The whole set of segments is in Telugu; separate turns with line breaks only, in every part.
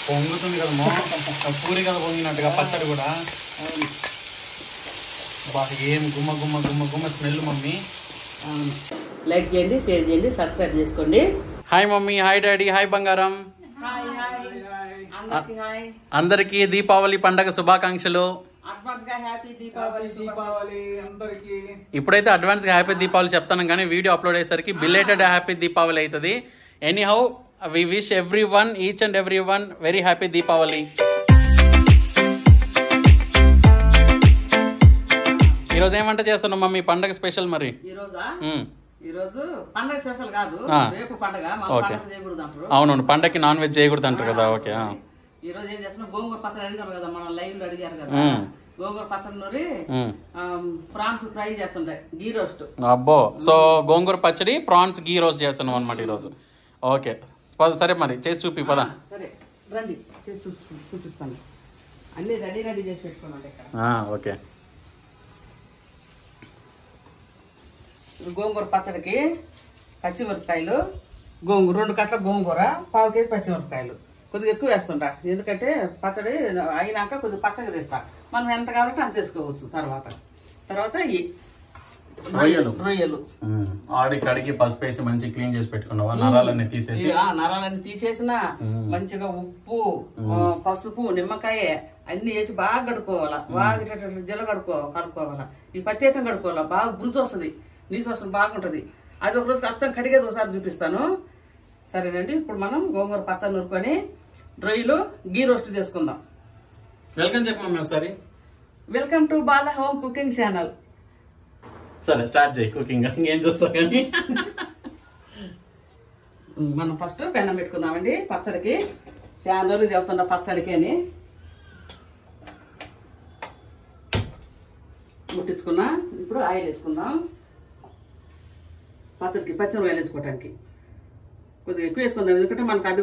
పొంగుతుంది కదమ్మా, పూరి కదా పొంగినట్టుగా పచ్చడి కూడా. ఏం గుమ్మ గుమ్మ గుమ్మ గుమ్మ స్మెల్ మమ్మీ.
లైక్ చేయండి, షేర్ చేయండి, సబ్స్క్రైబ్ చేసుకోండి.
Hi mummy, hi daddy, hi బంగారం. అందరికి దీపావళి పండగ శుభాకాంక్షలు. ఇప్పుడైతే అడ్వాన్స్ గా హ్యాపీ దీపావళి చెప్తాను, కానీ వీడియో అప్లోడ్ అయ్యేసరికి బిలేటెడ్ హ్యాపీ దీపావళి అవుతుంది. Anyhow we wish everyone, each and everyone very happy Deepavali. ఈరోజు ఏమంట చేస్తున్నాం మమ్మీ పండగ స్పెషల్? మరి
ఈరోజు పండగ స్పెషల్ కాదు, రేపు పండగ.
అవునవును, పండగకి నాన్ వెజ్ చేయకూడదు అంటారు కదా. ఓకే,
ఈ రోజు ఏం చేస్తున్నాం, గోంగూర పచ్చడి అడిగారు కదా, మనం లైవ్ లో అడిగారు కదా. గోంగూర పచ్చడి నూరి ప్రాన్స్ ఫ్రై చేస్తుంటాయి, గీ రోస్ట్.
అబ్బో, సో గోంగూర పచ్చడి ప్రాన్స్ గీ రోస్ట్ చేస్తున్నాం అనమాట ఈరోజు. ఓకే సరే, మరి చేసి చూపి పదా.
సరే రండి, చేసి చూపిస్తాను. అన్ని రెడీ చేసి పెట్టుకున్నాను ఇక్కడ.
ఓకే,
గోంగూర పచ్చడికి పచ్చిమిరపకాయలు, గోంగూర 2 కట్ల గోంగూర, 1/4 కేజీ పచ్చిమిరపకాయలు. కొద్దిగా ఎక్కువ వేస్తుంటా, ఎందుకంటే పచ్చడి అయినాక కొద్దిగా పక్కగా తీస్తా. మనం ఎంత కాబట్టి అంత వేసుకోవచ్చు. తర్వాత ఈ రొయ్యలు
కడిగి పసుపు వేసి మంచి క్లీన్ చేసి పెట్టుకున్నావా? నరాలన్నీ
తీసేసిన మంచిగా ఉప్పు, పసుపు, నిమ్మకాయ అన్ని వేసి బాగా కడుక్కోవాలా. బాగా జల కడుక్కోవాలా. ఈ ప్రత్యేకంగా కడుక్కోవాలా, బాగా బురుజు వస్తుంది, నీసు వస్తుంది, బాగుంటది. అది ఒక రోజు అచ్చం కడిగేది ఒకసారి చూపిస్తాను. సరేనండి, ఇప్పుడు మనం గోంగూర పచ్చడి నూరుకొని రొయ్యలు గీ రోస్ట్ చేసుకుందాం.
వెల్కమ్ చెప్పమమ్మీ ఒకసారి.
Welcome to Bala home cooking channel.
సరే స్టార్ట్ చేయి కుకింగ్, ఇంకేం చూస్తావు కానీ.
మనం ఫస్ట్ పెన్నం పెట్టుకుందామండి పచ్చడికి. చాలా రోజులు చెబుతున్నా పచ్చడికి అని. ముట్టించుకున్నా. ఇప్పుడు ఆయిల్ వేసుకుందాం. పచ్చిమిరపకాయలు వేసుకోవడానికి కొద్దిగా ఎక్కువ వేసుకుందాం, ఎందుకంటే మనకు అది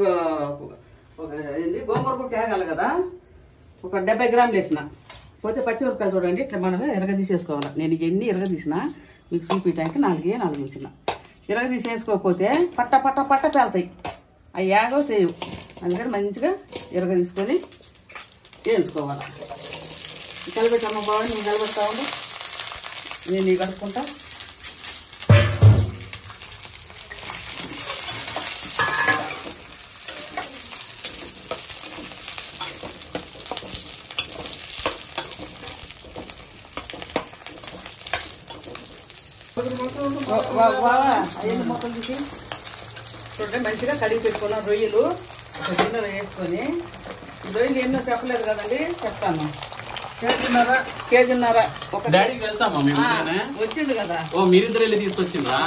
గోంగూర కూడా తేగాలి కదా. ఒక 70 గ్రాములు వేసిన. పోతే పచ్చిమిరపకాయలు చూడండి, ఇట్లా మనం ఎరగదీసేసుకోవాలి. నేను ఎన్ని ఎరగదీసినా మీకు చూపించడానికి 4 ఇచ్చిన. ఎరగదీసేసుకోకపోతే పట్ట పేలుతాయి, అవి యాగో చేయవు. అందుకని మంచిగా ఎరగదీసుకొని వేయించుకోవాలి. కలబెట్టమ్మ బాగా, నేను కలబెడతా ఉండు, నేను ఇవి కడుక్కుంటా. అవన్నీ మొక్కలు తీసి చూడండి, మంచిగా కడిగి పెట్టుకున్నాం. రొయ్యలు ఒక గిన్నెలో వేసుకొని, రొయ్యలు ఎన్నో చెప్పలేదు కదండి, చెప్తాను. కేజీన్నర వచ్చిండు కదా.
మీరిద్దరు వెళ్ళి తీసుకొచ్చిండ్రా?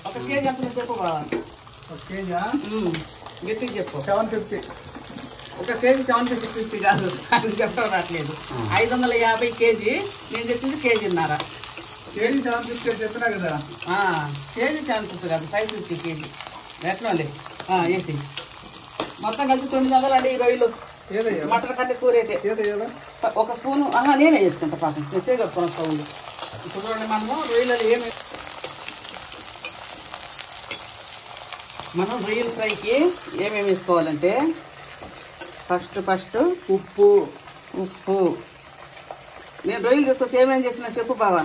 ఒక
కేజీ అంత చెప్పు బాగా, గట్టిగా చెప్పు.
750.
ఒక కేజీ 750 కాదు, అది చెప్పడం రావట్లేదు. 550 కేజీ. నేను చెప్పింది కేజీన్నర.
కేజీ 750 చెప్పినా కదా.
కేజీ 750 కాదు, 550 కేజీ. ఎట్లా వేసి మొత్తం కలిసి 900 అండి ఈ రొయ్యలు. మటన్ కంటే కూర అయితే 1 స్పూను. నేనే చేసుకుంటా పాపం, నేను చేయగలుగుతాను స్టవ్. ఇప్పుడు చూడండి, మనము రొయ్యలు మనం రొయ్యల ఫ్రైకి ఏమేమి వేసుకోవాలంటే ఫస్ట్ ఉప్పు. నేను రొయ్యలు తీసుకొచ్చి ఏమేమి చేసినా చెప్పు బావా.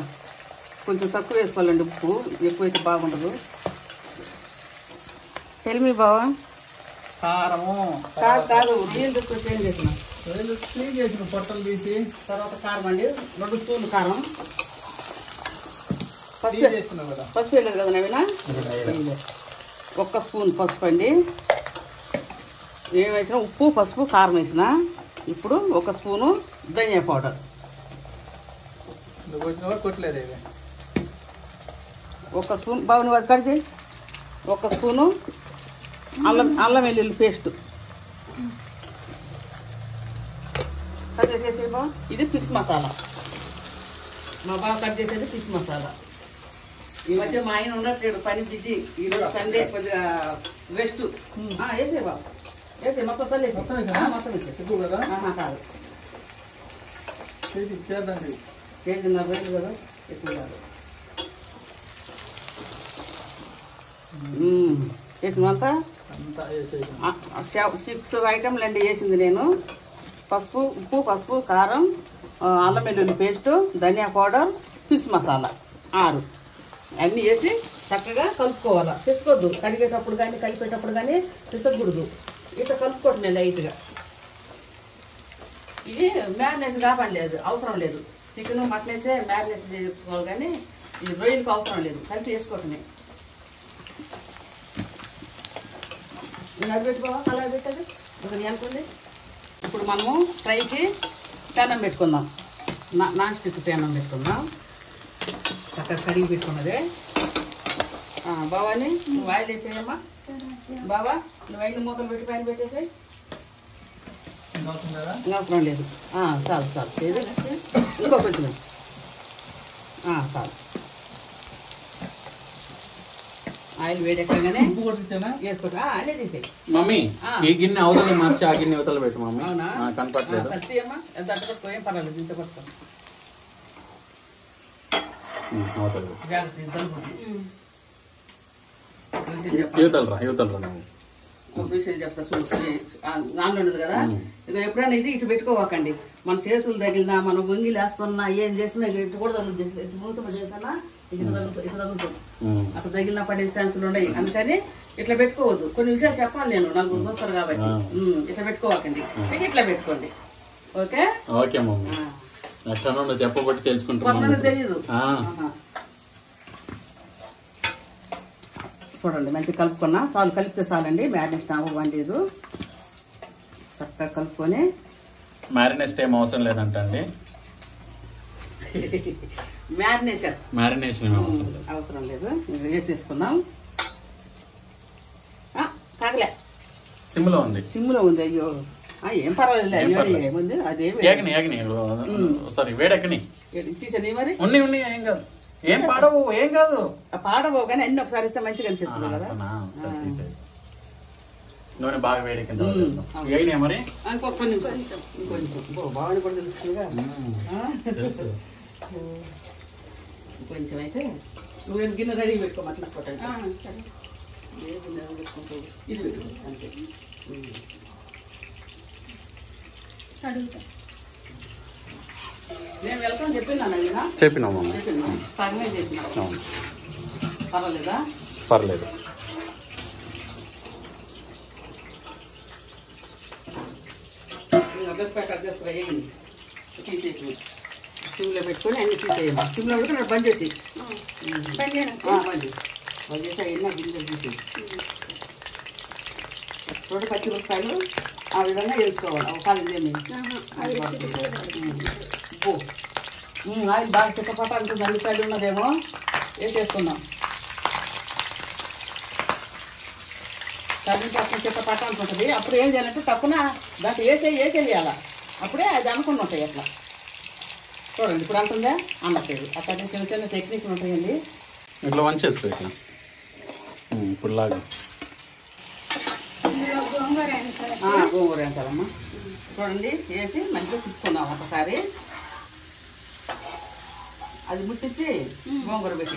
కొంచెం తక్కువ వేసుకోవాలండి ఉప్పు, ఎక్కువైతే బాగుండదు. తెలిమి బావా.
కారము
కాదు, రొయ్యలు తీసుకొచ్చి ఏం చేసిన?
రొయ్యలు క్లీన్ చేసిన పొట్టలు తీసి.
తర్వాత కారం అండి, 2 స్పూన్లు కారం. పసుపు వేయలేదు కదా నవీనా? 1 స్పూన్ పసుపు అండి. ఏం వేసినా ఉప్పు, పసుపు, కారం వేసిన. ఇప్పుడు 1 స్పూను ధనియా పౌడర్.
కొట్టలేదు.
1 స్పూన్ బాబు, నువ్వు అది కట్ చేయి. 1 స్పూను అల్లం వెల్లుల్లి పేస్ట్ కట్ చేసేసి బాబు. ఇది ఫిష్ మసాలా, మా బాబు కట్ చేసేది ఫిష్ మసాలా. ఈ మధ్య మా ఆయన ఉండట్లేడు, పని బిజీ. ఈరోజు సండే, కొద్దిగా రెస్ట్. వేసే బాబు, వేసే మొత్తం తల్లి మొత్తం
ఎక్కువ కదా.
కాదు,
చేద్దండి.
కేజీన్నర రొయ్యలు కదా, ఎక్కువ కాదు. వేసినంతా
అంతా వేసేసి
6 ఐటమ్లు అండి వేసింది నేను. పసుపు, ఉప్పు, పసుపు, కారం, అల్లం వెల్లుల్లి పేస్టు, ధనియా పౌడర్, ఫిష్ మసాలా 6 అన్నీ వేసి చక్కగా కలుపుకోవాలి. పిసుకోవద్దు, కడిగేటప్పుడు కానీ కలిపేటప్పుడు కానీ పిసకూడదు. ఇట్లా కలుపుకోవటం నేను లైట్గా. ఇది మ్యారినేషన్ కాపడలేదు, అవసరం లేదు. చికెన్ మటన్ అయితే మ్యారినేషన్ చేసుకోవాలి కానీ ఇది రొయ్యలకు అవసరం లేదు, కలిపి వేసుకోవటమే. నేను అది పెట్టుకోవా, అలా పెట్టదు ఒకటి అనుకోండి. ఇప్పుడు మనము ఫ్రైకి పేనం పెట్టుకుందాం. నాన్ స్టిక్ పేనం పెట్టుకుందాం. చక్కగా కడిగి పెట్టుకున్నదే. బావాని నువ్వు ఆయిల్ వేసేయమ్మా. బావా నువ్వు ఐదు మూతలు పెట్టి పైన పెట్టేసాయి. అవసరం లేదు, చాలు చాలు. ఇంకో కొంచెం చాలు. ఆయిల్ వేడెక్కగానే వేసుకోవచ్చు. అదే తీసేయి
మమ్మీ. ఈ గిన్నె అవతల మార్చి ఆ గిన్నె అవతల పెట్టు మమ్మీ.
అవునా,
కనపట్లేదు.
అమ్మా ఎంత పట్టుకో, ఏం పర్వాలేదు, ఇంత పట్టుకో. ఒక విషయం చెప్తా చూడు. నాన్న ఉండదు కదా, ఇక ఎప్పుడైనా ఇది ఇటు పెట్టుకోవాకండి. మన చేతులు తగిలినా, మనం వంగిలు వేస్తున్నా, ఏం చేసినా ఇటు కూడా తగులుతుంది. మూతలు చేస్తున్నా ఇటు తగులుతుంది. అక్కడ తగిలిన పడే ఛాన్సులు ఉన్నాయి. అందుకని ఇట్లా పెట్టుకోవద్దు. కొన్ని విషయాలు చెప్పాలి నేను, నలుగురు వస్తారు కాబట్టి. ఇట్లా పెట్టుకోవాకండి, ఇట్లా పెట్టుకోండి. Okay
okay mummy. ఎట్లా చెప్పబట్టి తెలుసుకుంటాను.
తెలీదు. చూడండి మంచిగా కలుపుకున్నా. చాలు, కలిపితే చాలండి. మ్యారినేషన్ అవ్వలేదు. చక్కగా కలుపుకొని
మ్యారినేషన్ ఏం అవసరం లేదంటండి. మ్యారినేషన్
అవసరం లేదు. వేసేసుకుందాం. కాగలే,
సిమ్లో ఉంది.
సిమ్లో ఉంది. అయ్యో ఏం పర్వాలేదు. ఏముంది అదే
సారీ వేడెక్కని
తీసని మరి.
ఉన్నాయి ఏం కాదు, ఏం పాడవు, ఏం కాదు.
పాడవు కానీ అన్ని ఒకసారి ఇస్తే మంచిగా అనిపిస్తుంది కదా.
నూనె బాగా వేడెక్కింది మరి.
ఇంకొక నిమిషం, ఇంకొంచెం బాగా కూడా తెలుస్తుందిగా. కొంచెం అయితే నువ్వు గిన్నె రెడీ పెట్టుకోమని తీసుకోవటానికి. ఇది పెట్టు అంతే. నేను వెల్కమ్
చెప్పినాము.
సగమే చెప్పినా. పర్వాలేదా?
పర్లేదు.
తీసేసి సిమ్లో పెట్టుకొని అన్ని తీసేయాలి. సిమ్లో పెట్టుకుని బంద్ చేసి బంద్ చేసి అయినా గిన్నెలు తీసేసి రెండు పచ్చిమిరపకాయలు ఆ విధంగా వేసుకోవాలి. ఒక కాలేజీ ఆయిల్ బాగా చిక్కపట్ట అనుకుంది. అల్లిపాయలు ఉన్నదేమో వేసేసుకుందాం. తల్లి పక్కన చిక్కపట్ట అనుకుంటుంది. అప్పుడు ఏం చేయాలంటే తప్పున దాంట్లో వేసేయాల. అప్పుడే అది అనుకుని ఉంటాయి. అట్లా చూడండి ఇప్పుడు అంటుందా అన్నట్లేదు. అక్కడ చిన్న చిన్న టెక్నిక్లు ఉంటాయండి.
ఇట్లా వంచేస్తుంది ఇట్లా ఇప్పుడు లాగా.
గోంగూర అంటారమ్మా. చూడండి వేసి మంచిగా తిప్పుకున్నాం ఒకసారి. అది ముట్టించి గోంగూర పెట్టి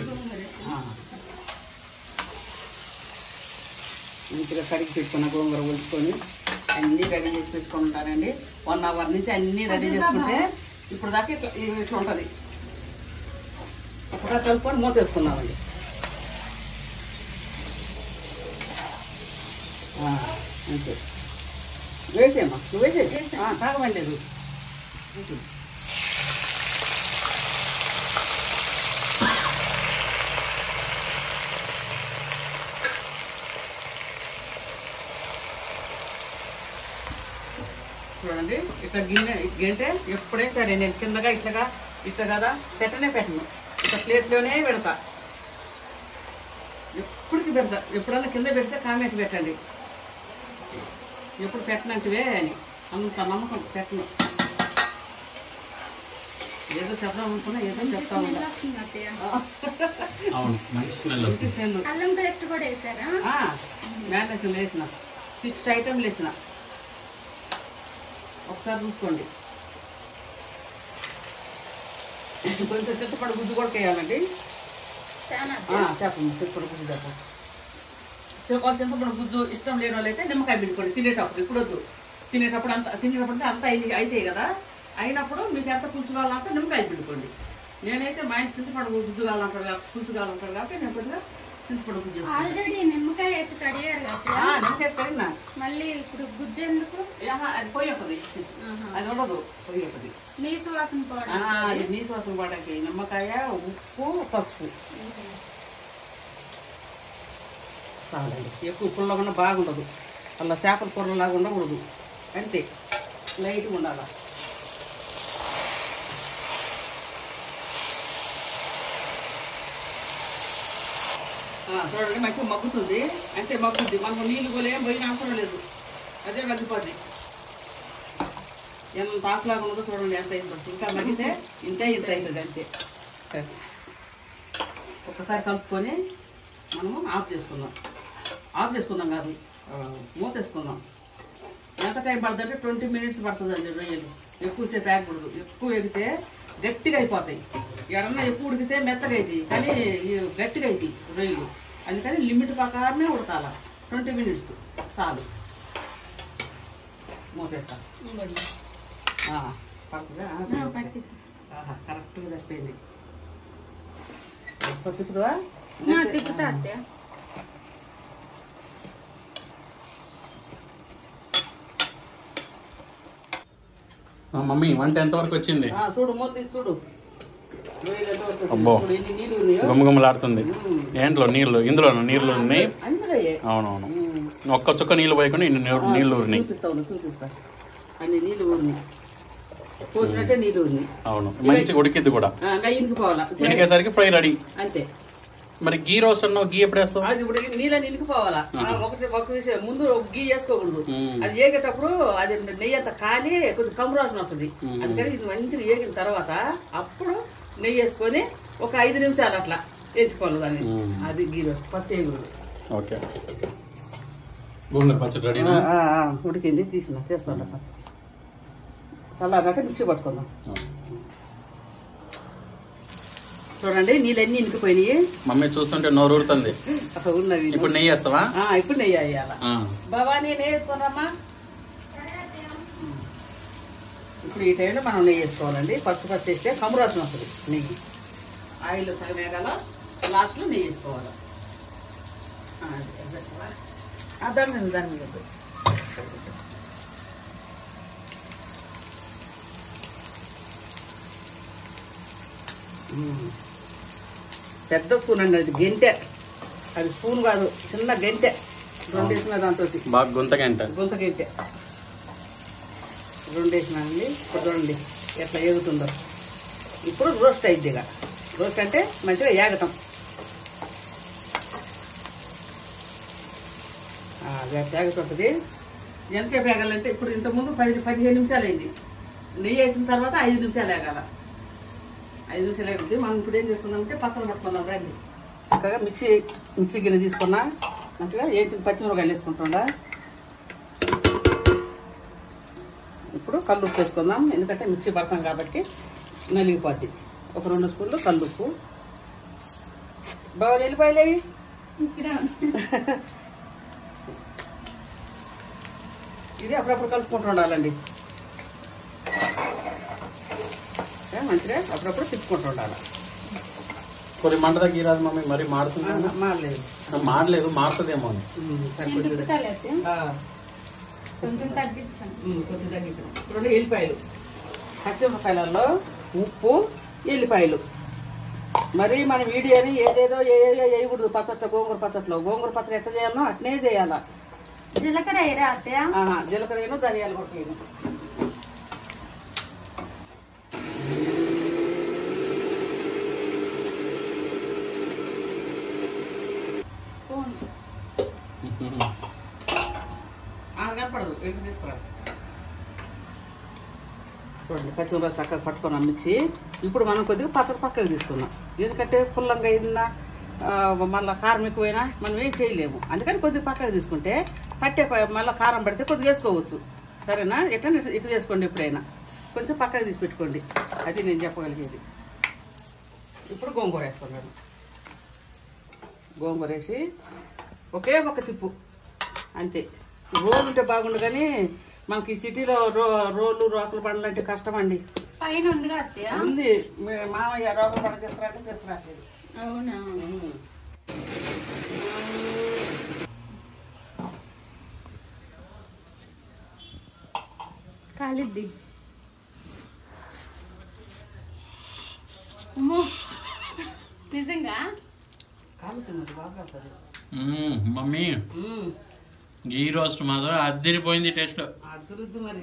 మంచిగా కడిగి పెట్టుకున్న గోంగూర ఉల్చుకొని అన్నీ రెడీ చేసి పెట్టుకుంటానండి. 1 అవర్ నుంచి అన్నీ రెడీ చేసుకుంటే ఇప్పుడు దాకా ఇట్లా ఇట్లా ఉంటుంది. ఒకసారి కలుపుకొని మూత వేసుకున్నామండి. అంతే వేసేమ్మా, నువ్వు వేసేది తాగమండి. చూడండి ఇట్లా గింటే ఎప్పుడైనా సరే నేను కిందగా ఇట్లా కదా పెట్టను. ఇట్లా ప్లేట్లోనే పెడతా. ఎప్పటికి పెడతా. ఎప్పుడన్నా కింద పెడితే కామెంట్ పెట్టండి. ఎప్పుడు పెట్టనంటివే అని అంత నమ్మకం. పెట్టను. ఏదో శబ్దం అనుకున్నా ఏదో చెప్తా ఉన్నా. మ్యారినేషన్ వేసిన 6 ఐటమ్లు వేసిన. ఒకసారి చూసుకోండి. కొంచెం చింతపండు గుజ్జు కూడా వేయాలండి. చెప్పండి చింతపండు గుజ్జు చెప్పండి. చింతపండు గుజ్జు ఇష్టం లేని వాళ్ళు అయితే నిమ్మకాయ పిండుకోండి తినేటప్పుడు. ఇప్పుడు వద్దు, తినేటప్పుడు అంతా అయితే కదా, అయినప్పుడు మీకు ఎంత పులుసు కావాలంటే నిమ్మకాయ పిండుకోండి. నేనైతే మా ఆయన చింతపండు గుజ్జు కావాలంటారు, పులుసు కావాలంటారు కాబట్టి నేను కొద్దిగా చింతపండు గుజ్జు
ఆల్రెడీ నిమ్మకాయ వేసి కడిగారు కదా,
నిమ్మకాయ వేసి కడిగినా
మళ్ళీ ఇప్పుడు గుజ్జు ఎందుకు?
అది పోయేస్తుంది, అది ఉండదు, పోయేస్తుంది.
నీసు వాసన పోవడం,
అది నీసు వాసన పోవడానికి నిమ్మకాయ, ఉప్పు, పసుపు చాలండి. ఎక్కువ పుల్లగా బాగుండదు, అలా చేపల కూరలాగా ఉండకూడదు, అంతే లైట్గా ఉండాలి. చూడండి మంచిగా మగ్గుతుంది, అంటే మగ్గుద్ది, మనకు నీళ్ళు కూడా ఏం పోయిన అవసరం లేదు, అదే మగ్గిపోద్ది. ఎంత ఆకులాగా ఉండదు చూడండి, ఎంత అయిందో. ఇంకా మగ్గితే ఇంత అవుతుంది అంతే. ఒక్కసారి కలుపుకొని మనము ఆఫ్ చేసుకుందాం కాదు, మూతేసుకుందాం. ఎంత టైం పడుతుంది అంటే 20 minutes పడుతుందండి రొయ్యలు. ఎక్కువసేపు ఆగకూడదు, ఎక్కువ ఎగితే గట్టిగా అయిపోతాయి. ఎడన్నా ఎక్కువ ఉడికితే మెత్తగా అవుతాయి, కానీ గట్టిగా అవుతాయి రొయ్యలు. అందుకని లిమిట్ ప్రకారమే ఉడకాల. 20 minutes చాలు. మూతేస్తా. కరెక్ట్గా సరిపోయింది. తిప్పుతుందా?
తిప్పుతా అత్తయ్య.
మమ్మీ వంట ఎంతవరకు వచ్చింది?
చూడు, మూత చూడు.
అబ్బో గుమ్మగుమ్మలాడుతుంది. ఏంట్లో నీళ్లు? ఇందులో నీళ్లు ఉన్నాయి. అవునవును, ఒక్క చుక్క నీళ్ళు పోయకుండా నీళ్లు ఊరినాయి.
చూపిస్తా అన్ని నీళ్ళు ఊరినాయి, పోసినట్టే నీళ్ళు ఊరినాయి. అవును,
మంచిగా ఉడికిద్ది కూడా.
ఇనికిపోవాలా,
ఇనికేసరికి ఫ్రై రెడీ
అంతే.
మరి గీ రోస్ట్ అన్నావు, గీ ఎప్పుడు వేస్తావు?
అది ఇప్పుడు నీళ్ళని ఇనికిపోవాలా. ఒక విషయం, ముందు గీ వేసుకోకూడదు. అది ఏగేటప్పుడు అది నెయ్యి అంతా కాలి కొంచెం కమ్మురాసం వస్తుంది. అందుకని ఇది మంచిగా ఏగిన తర్వాత అప్పుడు నెయ్యి వేసుకొని ఒక 5 నిమిషాలు అట్లా వేసుకోవాలి దాన్ని. అది గీ రోస్ట్ ఫస్ట్ వేయకూడదు.
ఓకే, గోంగూర పచ్చడి రెడీ.
ఉడికింది, తీస్తాను. చల్లారాక మిక్సీ పట్టుకుందాం. చూడండి నీళ్ళన్నీ ఇనికిపోయినాయి.
మమ్మీ చూస్తుంటే నోరు ఊరుతుంది.
అసలు ఉన్నది.
ఇప్పుడు నెయ్యి వేస్తావా?
ఇప్పుడు నెయ్యి వేయాలా బాబా? నేను వేసుకోనమ్మా. ఇప్పుడు ఈ టైంలో మనం నెయ్యి వేసుకోవాలండి. ఫస్ట్ వేస్తే కమ్మురాసం వస్తుంది నెయ్యి. ఆయిల్ సగం వేగాల, లాస్ట్లో నెయ్యి వేసుకోవాలి. దాని మీద పెద్ద స్పూన్ అండి, అది గంటె, అది స్పూన్ కాదు, చిన్న గంటె. 2 వేసిన దాంతో
బాగా గుంత గంటె
2 వేసినానండి. ఇప్పుడు చూడండి ఎట్లా ఏగుతుందో. ఇప్పుడు రోస్ట్ అయింది. ఇక రోస్ట్ అంటే మంచిగా ఏగటం. ఏగుతుంటుంది. ఎంతసేపు ఏగాలంటే ఇప్పుడు ఇంతకుముందు 15 నిమిషాలు అయింది. నెయ్యి వేసిన తర్వాత 5 నిమిషాలు ఏగాల. 5 నిమిషాలు ఏగుతుంది. మనం ఇప్పుడు ఏం చేసుకున్నామంటే పచ్చడి పట్టుకుందాం రండి. చక్కగా మిక్సీ గిన్నె తీసుకున్నా, మంచిగా పచ్చిమిరపకాయలు వేసుకుంటుండా. ఇప్పుడు కల్లుప్పు వేసుకుందాం, ఎందుకంటే మిక్సీ పడతాం కాబట్టి నలిగిపోద్ది. ఒక 2 స్పూన్లు కల్లుప్పు. బాగా వెళ్ళిపోయలే. ఇది అప్పుడప్పుడు కలుపుకుంటూ ఉండాలండి. మంచిగా అప్పుడప్పుడు తిప్పుకుంటూ ఉండాలి.
కొన్ని మంట తగ్గిరాదు మమ్మీ, మరి మాడుతుంది. మాడలేదు, మారుతుందేమో.
కొంచెం తగ్గించాను.
కొంచెం తగ్గించాను. 2 ఎల్లిపాయలు, పచ్చిమిరపకాయలలో ఉప్పు, ఎల్లిపాయలు. మరి మన వీడియోని ఏదేదో వేయకూడదు. పచ్చట్లో గోంగూర పచ్చడి ఎట్లా చేయాలో అట్నే చేయాలా.
జీలకర్ర వేయరా అత్తయ్య?
జీలకర్ర వేయను, ధనియాలు కూడా వేయను. కనపడదు, ఎటు తీసుకురాదు. చూడండి పచ్చిమిరపకాయలు చక్కగా పట్టుకున్నాం మిక్సీ. ఇప్పుడు మనం కొద్దిగా పచ్చడి పక్కకు తీసుకున్నాం. ఎందుకంటే పుల్లంగా అయిందా, మళ్ళీ కారం ఎక్కువైనా మనం ఏం చేయలేము. అందుకని కొద్దిగా పక్కకు తీసుకుంటే పట్టే మళ్ళీ కారం పడితే కొద్దిగా వేసుకోవచ్చు. సరేనా? ఎట్లా ఇట్లా చేసుకోండి. ఎప్పుడైనా కొంచెం పక్కకు తీసి పెట్టుకోండి. అది నేను చెప్పగలిగేది. ఇప్పుడు గోంగూర వేసుకున్నాను. గోంగూర వేసి ఒకే ఒక తిప్పు అంతే. రోలు ఉంటే బాగుండు కానీ మనకి సిటీలో రోలు రోకలు బండలు అంటే కష్టం అండి.
పైన ఉందిగా అత్తయ్య.
ఉంది, మామయ్య రోకలు బండ తీసుకురాంటే తీసుకురాలేదు.
అవునా? కాలిద్ది. అమ్మో నిజంగా
కాలుతున్నది బాగా కాలుతుంది.
మమ్మీ గీ రోస్ట్ మాత్రం అదిరిపోయింది టేస్ట్.
అదురుద్దు మరి.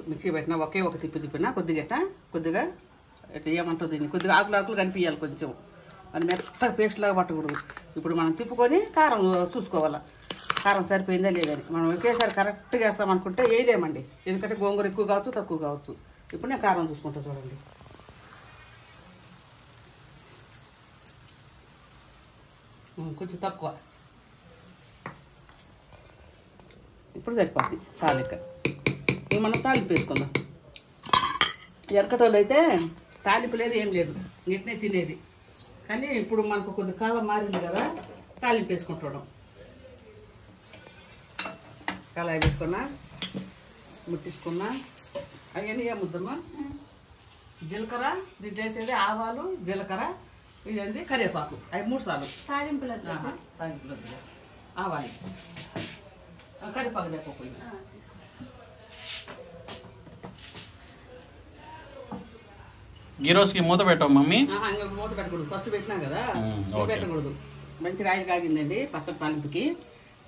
మిక్సీ పెట్టినా ఒకే ఒక తిప్పినా కొద్దిగా ఇట్లా ఏమంటుంది దీన్ని కొద్దిగా ఆకులు కనిపించాలి కొంచెం, అది మెత్తగా పేస్ట్ లాగా పట్టకూడదు. ఇప్పుడు మనం తిప్పుకొని కారం చూసుకోవాలా, కారం సరిపోయిందా లేదని. మనం ఒకేసారి కరెక్ట్గా వేస్తాం అనుకుంటే వేయలేమండి, ఎందుకంటే గోంగూర ఎక్కువ కావచ్చు తక్కువ కావచ్చు. ఇప్పుడు నేను కారం చూసుకుంటా చూడండి. కొంచెం తక్కువ, ఇప్పుడు సరిపోద్ది సాలిక. ఇక మనం తాలింపు వేసుకుందాం. ఎరకటోళ్ళు అయితే తాలింపు లేదు ఏం లేదు, ఇట్నే తినేది. కానీ ఇప్పుడు మనకు కొద్ది కాలం మారింది కదా, తాలింపు వేసుకుంటాం. కళాయి పెట్టుకున్నా, ముట్టించుకున్నా. అవన్నీ ఏముద్దమ్మా, జీలకర్ర, దీంట్లో వేసేది ఆవాలు, జీలకర్ర, ఇది కరివేపాకు, అవి 3 సార్లు
తాలింపులు.
తాలింపులు ఆవాలి, కరివేపాకు లేకపోయి.
గీ రోస్ట్కి మూత పెట్టావు మమ్మీ?
మూత పెట్టకూడదు, ఫస్ట్ పెట్టినా కదా,
ఓకే.
పెట్టకూడదు. మంచిగా ఆయిల్ కాగిందండి. పచ్చడి తాలింపుకి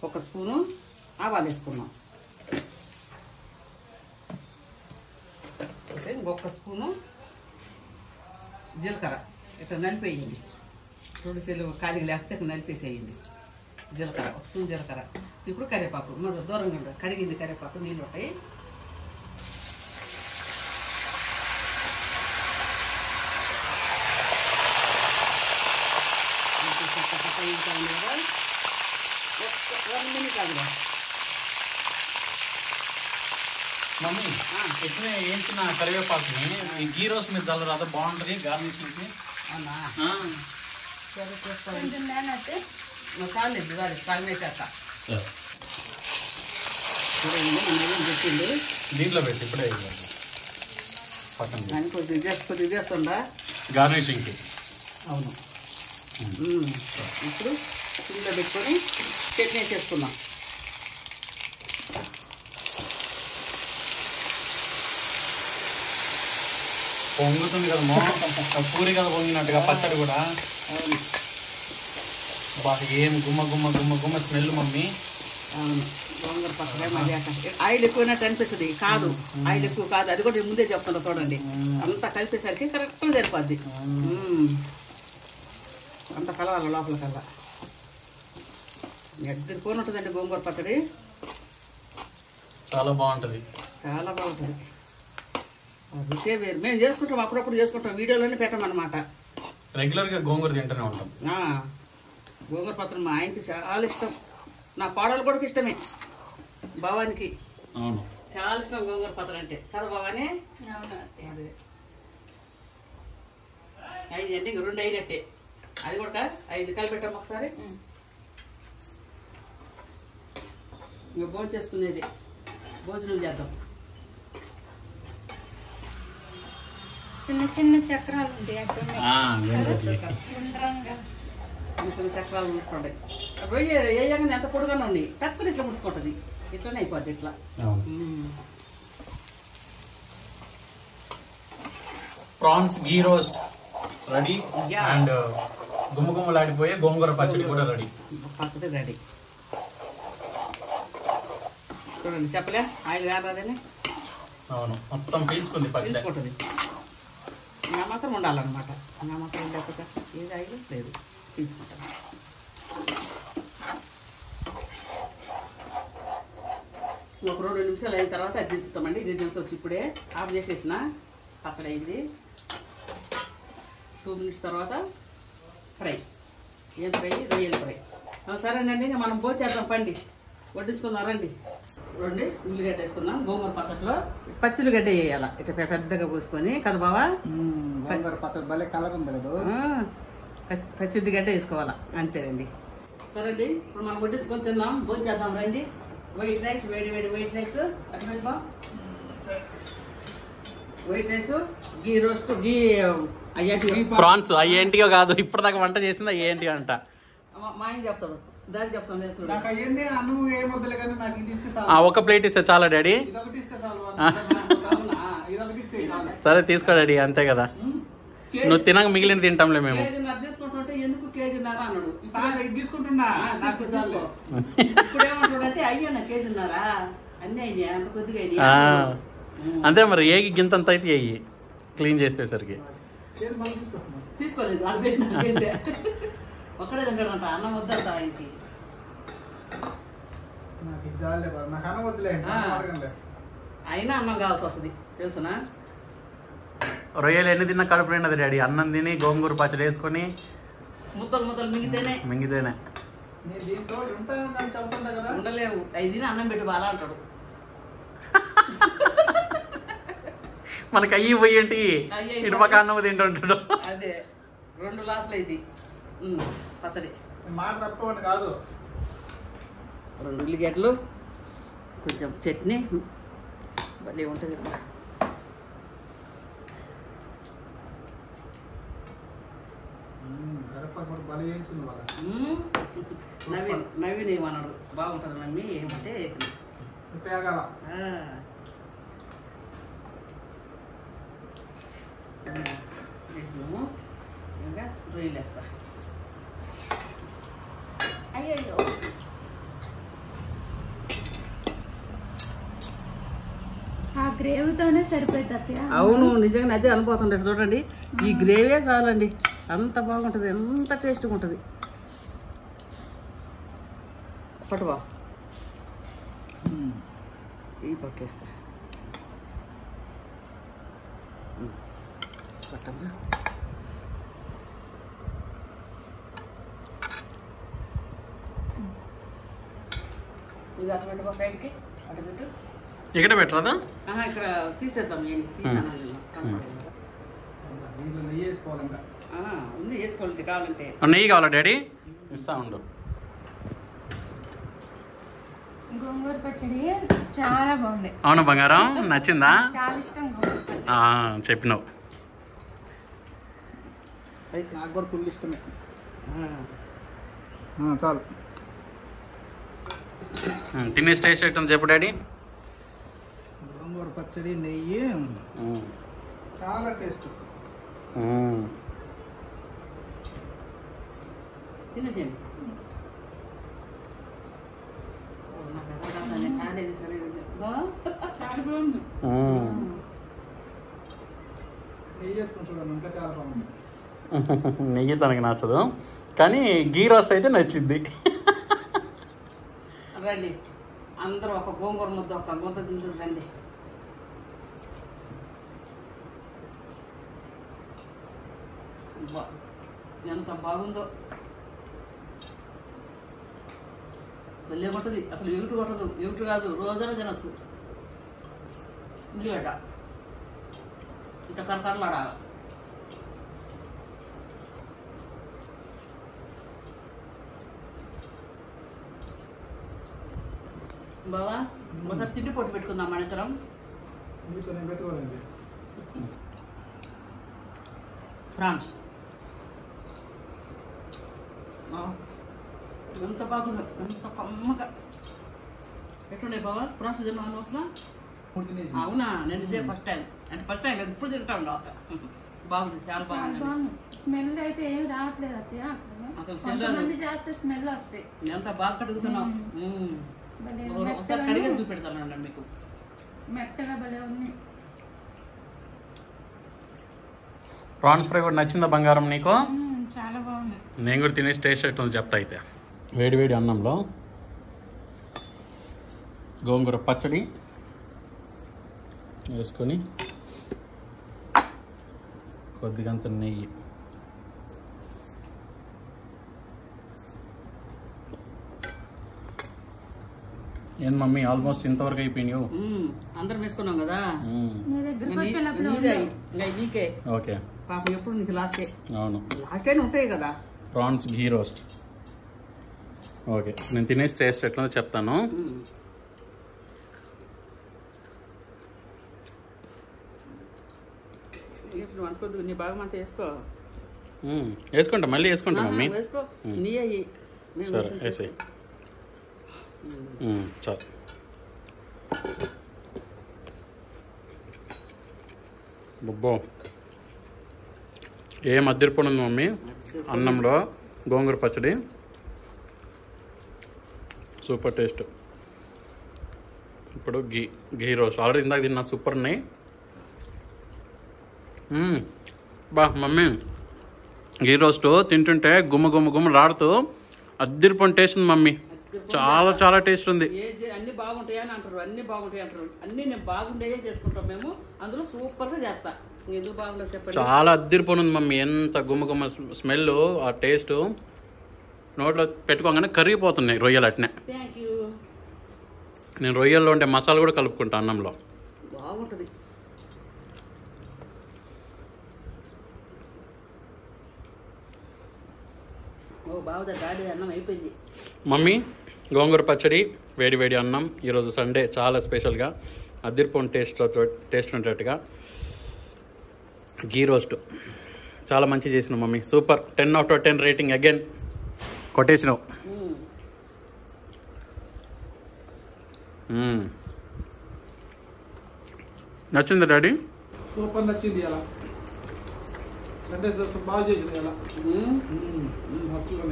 1 స్పూను ఆవాలు వేసుకున్నాం, ఇంకొక స్పూను జీలకర్ర ఇట్లా నలిపేయండి. 2 సెల్లు ఖాళీగా లేకపోతే ఇట్లా నలిపేసేయండి. జీలకర్ర 1 స్పూన్ జీలకర్ర. ఇప్పుడు కరివేపాకు మరి దూరంగా ఉండదు, కడిగింది కరివేపాకు, నీళ్ళు ఉంటాయి.
మమ్మీ ఎట్లా ఏంచిన కరివేపాకుని ఈ గీ రోస్ట్ మీద చల్లరాదా బాగుంటుంది గార్నిషింగ్కి?
అవునా?
కొంచెం నేనైతే
మసాలా ఇది కాలమే చేస్తా.
సరే,
చూడండి మనం పెట్టింది
దీంట్లో పెట్టి ఇప్పుడే పక్కన
దాన్ని కొద్దిగా చేస్తుందా
గార్నిషింగ్కి.
అవును. ఇప్పుడు ఇంట్లో పెట్టుకొని చట్నీ చేసుకుందాం.
పొంగుతుంది కదా పూరి కదా పొంగినట్టుగా పచ్చడి కూడా.
అవును,
బాగా ఏం గుమ్మ స్మెల్ మమ్మీ.
అవును. గోంగూర పచ్చడి మజాక. ఆయిల్ ఎక్కువైనట్టు అనిపిస్తుంది, కాదు ఆయిల్ ఎక్కువ కాదు, అది కూడా ముందే చెప్తున్నా చూడండి. అంతా కలిపేసరికి కరెక్ట్గా సరిపోద్ది. అంత కలవాలి లోపల కల్లా. ఎద్దరు కూర ఉంటుందండి గోంగూర పచ్చడి,
చాలా బాగుంటుంది,
చాలా బాగుంటుంది. రుచే వేరు. మేము చేసుకుంటాం, అప్పుడప్పుడు చేసుకుంటాం, వీడియోలోనే పెట్టమన్నమాట.
రెగ్యులర్గా గోంగూర తింటూనే ఉంటాం.
గోంగూర పచ్చడి మా ఆయనకి చాలా ఇష్టం, నా కోడలు కూడా ఇష్టమే, భవానికి
అవును
చాలా ఇష్టం గోంగూర పచ్చడి అంటే కదా భవాని? అదే 5 అండి, 2 అయినట్టే. అది కూడా 5 కలిపెట్టాం ఒకసారి. ఇంకా భోజనం చేసుకునేది, భోజనం చేద్దాం.
చిన్న చిన్న చక్రాలు ఉంటాయి అక్కడ
చిన్న చక్రాలు ఉంటుంటాయి. రొయ్య వేయగానే ఎంత పొడుగానే ఉంది, టక్కుని ఇట్లా ముడుచుకుంటుంది, ఇట్లానే అయిపోద్ది ఇట్లా.
Prawns ghee roast ready and గుమ్మలాడిపోయే గోంగూర పచ్చడి కూడా రెడీ.
పచ్చడి రెడీ. చూడండి చెప్పలే ఆయిల్ కాదని.
అవును, మొత్తం పీల్చుకుంది పచ్చడి.
పీల్చుకుంటుంది. నా మాత్రం ఉండాలన్నమాట, నా మాత్రం ఉండకపోతే ఏది ఆయిల్ లేదు, పీల్చుకుంటుంది. ఒక 2 నిమిషాలు అయిన తర్వాత అది దించుతామండి. ఇది దించవచ్చు, ఇప్పుడే ఆఫ్ చేసేసిన పచ్చడి అయింది. 2 మినిట్స్ తర్వాత ఫ్రై. ఏం ఫ్రై? రొయ్యలు ఫ్రై. సరేనండి, ఇంకా మనం భోజేద్దాం, పండి వడ్డించుకుందాం రండి. రండి, ఉల్లిగడ్డ వేసుకుందాం. గోంగూర పచ్చట్లో పచ్చి ఉల్లిగడ్డ వేయాలి, ఇట్లా పెద్దగా పోసుకొని కదా బావా.
గోంగూర పచ్చడి భలే కలర్ ఉంది కదా.
పచ్చిమిర్చి గడ్డ వేసుకోవాలా అంతేనండి. సరే అండి, ఇప్పుడు మనం వడ్డించుకొని తిందాం, భోజనం చేద్దాం రండి. వైట్ రైస్, వేడి వేడి వైట్ రైస్ అట్లా, వైట్ రైస్, గీ రోస్ట్, గీ అయ్యాటి
ప్రాన్స్ అయ్యేంటియో కాదు, ఇప్పటిదాకా వంట చేసింది అయ్యేంటి అంట.
మా ఆయన చెప్తాడు, డాడీ చెప్తాను వేసుడు.
నాకు అయ్యింది అన్నం ఏమొద్దులే కానీ నాకు ఇది ఇస్తే చాలు.
ఒక ప్లేట్ ఇస్తే చాలా డాడీ.
ఇదొకటి ఇస్తే చాలు. ఇదొకటి ఇచ్చే చాలు.
సరే తీసుకో డాడీ, అంతే కదా, నువ్వు తినక మిగిలిన తింటాంలే మేము.
కేజీన్నర తీసుకుంటుంటే ఎందుకు కేజీన్నర అన్నాడు.
చాలు, ఇది తీసుకుంటున్నా. నాకు చాలు.
ఇప్పుడు ఏమంటాడంటే అయ్యా కేజీన్నర అన్నీ అయినాయి, అంత కొద్దిగా అయినాయి.
అంతే మరి, ఏగి గింతంత అయితే అయ్యి క్లీన్ చేసేసరికి.
ఏది మళ్ళీ తీసుకుంటున్నా.
తీసుకోలేదు, అది పెట్టిన ఒక్కడే తింటాడంట, అన్నం వద్దంట ఆయనకి.
నాకు ఇది చాలే బాబు, నాకు అన్నం వద్దులే. అడగండి.
అయినా అన్నం కావాల్సి వస్తుంది తెలుసునా.
రొయ్యలు ఎన్ని తిన్నా కడుపు నిండదు డాడీ, అన్నం తిని గోంగూర పచ్చడి వేసుకొని
ముద్దలు ముద్దలు మింగితేనే
నేను దీంతో ఉంటాను కానీ చదువుతుంటా కదా.
ఉండలేవు, అవి తిని అన్నం పెట్టి బాగా అంటాడు.
మనకి అయ్యి పోయేంటి, ఇటుపక్క అన్నం తింటుంటాడు.
అదే 2 గ్లాసులు అయింది పచ్చడి.
మాట తప్పకుండా కాదు.
2 ఉల్లిగడ్డలు, కొంచెం చట్నీ, భలే ఉంటుంది.
కరపడి భలే వేయించింది వాళ్ళ.
నవీన్ ఏమన్నాడు, బాగుంటుంది మమ్మీ ఏమంటే వేసిన
పేగాల.
వేసినాము. ఇంకా రొయ్యలు వేస్తా. అయ్యో
ఆ గ్రేవీతోనే సరిపోయింది అత్తయ్య.
అవును, నిజంగా అదే అనిపోతుండే. చూడండి, ఈ గ్రేవీ చాలండి, అంత బాగుంటుంది, ఎంత టేస్ట్గా ఉంటుంది. పట్టుబా, ఈ పక్కేస్తా. పట్టమ్మా. ఇది అటు పెట్టుకో, సైడ్కి అటు పెట్టు.
ఇక్కడ పెట్టరాదా?
ఇక్కడ తీసేద్దాం.
దీంట్లో నెయ్యి వేసుకోవాలి. ఇంకా
ఉంది, వేసుకోవాలి కావాలంటే.
నెయ్యి కావాలా డాడీ? ఇస్తా ఉండు.
గోంగూర పచ్చడి చాలా బాగుంది.
అవును బంగారం, నచ్చిందా?
చాలా ఇష్టం గోంగూర పచ్చడి.
చెప్పినావు.
నాకు కూడా ఫుల్ ఇష్టమే. చాలు,
తినేసి టేస్ట్ ఎట్టుంది చెప్పు డాడీ.
గోంగూర పచ్చడి, నెయ్యి చాలా టేస్ట్.
తినేసేయండి.
చాలా బాగుంది.
నెయ్యి వేసుకొని చూడండి, ఇంకా చాలా బాగుంది.
నెయ్యి తనకి నచ్చదు, కానీ గీ రోస్ట్ అయితే నచ్చింది.
రండి అందరూ ఒక గోంగూర ముద్ద, ఒక గుంత తింటుంది. రండి. ఎంత బాగుందో, భలే కొట్టది. అసలు ఎగుటు కొట్టదు, ఎగుటు కాదు, రోజున తినొచ్చు. ఉల్లిగడ్డ ఇట్లా కరకరలాడాలి. బావా మొదటి తిండి పొట్టు పెట్టుకుందాం మన ఇద్దరం.
మీతో నేను పెట్టుకోవాలండి.
ఫ్రాన్స్ ఎంత బాగుందో, ఎంత కమ్మగా. ఎట్లుండే బావా ఫ్రాన్స్ తిన్నాను అసలు? అవునా, నేను ఇదే ఫస్ట్ టైం. అంటే ఫస్ట్ టైం కదా, ఇప్పుడు తింటా ఉండ. బాగుంది, చాలా బాగుంది.
స్మెల్ అయితే ఏం రావట్లేదు అత్తయ్య. అసలు కొంతమంది చేస్తే స్మెల్ వస్తాయి.
ఎంత బాగా కడుగుతున్నావు. ఒకసారి కడిగే చూపెడతాను మీకు.
మెత్తగా భలే ఉంది.
ప్రాన్స్ ఫ్రై కూడా నచ్చిందా బంగారం నీకు?
చాలా బాగుంది.
నేను కూడా తినేసి టేస్ట్ ఎట్టుంది చెప్తా. అయితే వేడి వేడి అన్నంలో గోంగూర పచ్చడి వేసుకొని కొద్దిగంత నెయ్యి, ఏం మమ్మీ ఆల్మోస్ట్ ఇంతవరకు అయిపోయినావు.
అందరం వేసుకున్నాం కదా.
ఓకే.
పాపం ఎప్పుడు నీకు లాస్టే
అవును.
లాస్ట్ అయినా ఉంటాయి కదా.
ప్రాన్స్ ఘీ రోస్ట్. ఓకే, నేను తినేసి టేస్ట్ ఎట్లా చెప్తాను.
ఇప్పుడు అనుకోద్దు, నీ భాగం అంతా వేసుకో.
వేసుకుంటా, మళ్ళీ వేసుకుంటా మమ్మీ.
వేసుకో, నీ అయ్యి.
సరే వేసేయి. చాలు. బొబ్బో ఏం అద్దరిపోయింది మమ్మీ. అన్నంలో గోంగూర పచ్చడి సూపర్ టేస్ట్. ఇప్పుడు ఘీ రోస్ట్ ఆల్రెడీ ఇందాక తిన్నా, సూపర్ ఉన్నాయి. బా మమ్మీ, ఘీ రోస్ట్ తింటుంటే గుమ్మ గుమ్మ గుమ్మ రాడుతూ అద్దరిపోయిన టేస్ట్ ఉంది మమ్మీ. చాలా చాలా టేస్ట్ ఉంది.
అన్ని బాగుంటాయి అని అంటారు, అన్ని బాగుంటాయి అంటారు. అన్ని నేను బాగుండేవే చేసుకుంటాం మేము, అందులో సూపర్ గా చేస్తా. ఎందుకు బాగుండదు చెప్పండి.
చాలా అద్దరిపోయింది మమ్మీ. ఎంత గుమ్మ గుమ్మ స్మెల్, ఆ టేస్ట్ నోట్లో పెట్టుకోగానే కరిగిపోతున్నాయి రొయ్యలు అట్నే.
Thank you.
నేను రొయ్యల్లో ఉండే మసాలా కూడా కలుపుకుంటా అన్నంలో.
బాగుంటుంది. ఓ బాగుంది, గాడి అన్నం అయిపోయింది.
మమ్మీ గోంగూర పచ్చడి, వేడి వేడి అన్నం. ఈరోజు సండే చాలా స్పెషల్గా అద్దరిపోయిన టేస్ట్ ఉండేట్టుగా ఘీ రోస్ట్ చాలా మంచి చేసినావు మమ్మీ. సూపర్. 10/10 రేటింగ్ అగైన్ కొట్టేసినావు. నచ్చిందా డాడీ?
సూపర్ నచ్చింది. అలా సండే బాగా చేసింది. అలా మస్తులు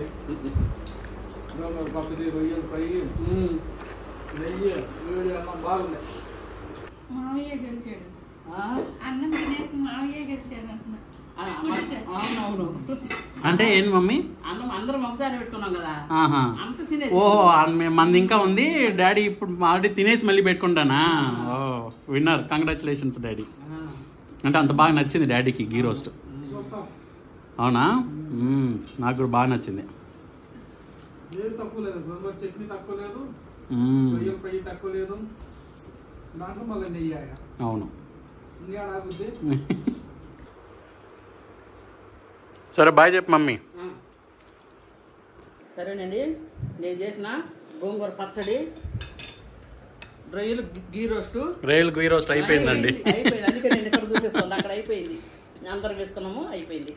పచ్చడి, రొయ్యలు ఫ్రై, నెయ్యి, వేడి అన్నం బాగుంది.
మావయ్య గెలిచాడు. అన్నం తినేసి మావయ్య గెలిచాడు అంటున్నా.
అవునవును.
అంటే ఏంటి మమ్మీ?
అన్నం అందరం ఒకసారి పెట్టుకున్నాం కదా, అంత తినేసి.
ఓహో, మనది ఇంకా ఉంది. డాడీ ఇప్పుడు ఆల్రెడీ తినేసి మళ్ళీ పెట్టుకుంటానా? ఓ విన్నర్, కంగ్రాచులేషన్స్ డాడీ. అంటే అంత బాగా నచ్చింది డాడీకి ఘీ రోస్ట్. అవునా? నాకు కూడా బాగా నచ్చింది.
ఏది తక్కువ లేదు, గోంగూర చట్నీ తక్కువ లేదు, రొయ్యల ఫ్రై తక్కువ లేదు, దాంట్లో మళ్ళీ నెయ్యి.
అవును.
ఇంకేడాగుద్ది.
సరే బాయ్ చెప్పు మమ్మీ.
సరేనండి, నేను చేసిన గోంగూర పచ్చడి, రొయ్యలు ఘీ రోస్టు.
రొయ్యలు ఘీ రోస్ట్ అయిపోయిందండి.
అయిపోయింది, అందుకే నేను ఇక్కడ చూపిస్తాను. అక్కడ అయిపోయింది, అందరం వేసుకున్నాము, అయిపోయింది.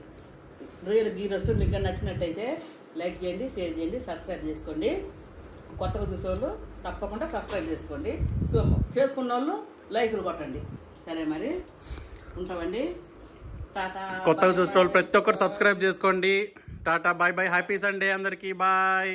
రొయ్యలు ఘీ రోస్టు మీకు నచ్చినట్టయితే లైక్ చేయండి, షేర్ చేయండి, సబ్స్క్రైబ్ చేసుకోండి. కొత్తగా చూసేవాళ్ళు తప్పకుండా సబ్స్క్రైబ్ చేసుకోండి. సో చేసుకున్న వాళ్ళు లైకులు కొట్టండి. సరే మరి ఉంటామండి. టాటా.
కొత్తగా చూసే వాళ్ళు ప్రతి ఒక్కరు సబ్స్క్రైబ్ చేసుకోండి. టాటా, బాయ్ బాయ్, హ్యాపీ సండే అందరికీ. బాయ్.